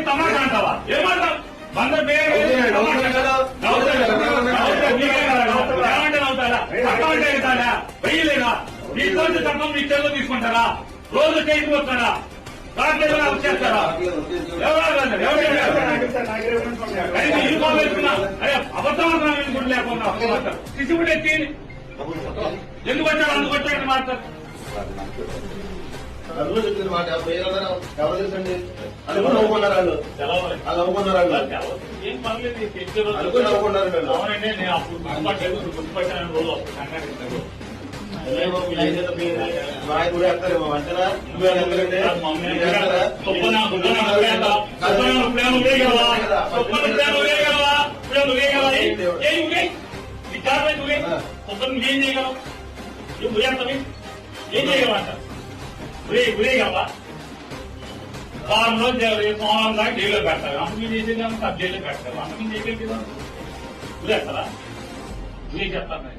తమాషా అంటావా ఏమంటావు నవ్వుతాడా అకౌంట్ అవుతాడా వెయ్యలేదా నీ కోర్టు చట్టం నీ చేతిలో తీసుకుంటారా రోజు చేతికి వస్తాడా రాట్లేదా వచ్చేస్తారా అరే అబద్ధం అనుకుని లేకుండా శిశువుడు ఎత్తి ఎందుకు వచ్చాడు అందుకు వచ్చాడని మాట్లాడు అందులో చెప్పిన మాట ఎవరు తెలుసండి అనుకుని నవ్వుకున్నారు వాళ్ళు నవ్వుకున్నారు వాళ్ళు ఏం పర్లేదు అనుకుని నవ్వుకున్నారు అవునండి నేను అప్పుడు గుర్తుపట్టాను రోజు నాయకుడు వేస్తారేమో అంటారా ఏం చేయగలవు ఏం చేయగలవంట గురేగలవా వారం రోజు సోమవారం దాకా జైల్లో పెడతారు అమ్మకి చేసేది సబ్ జైల్లో పెడతారు అమ్మకి చేసేది గురేస్తారా గురే చెప్తాను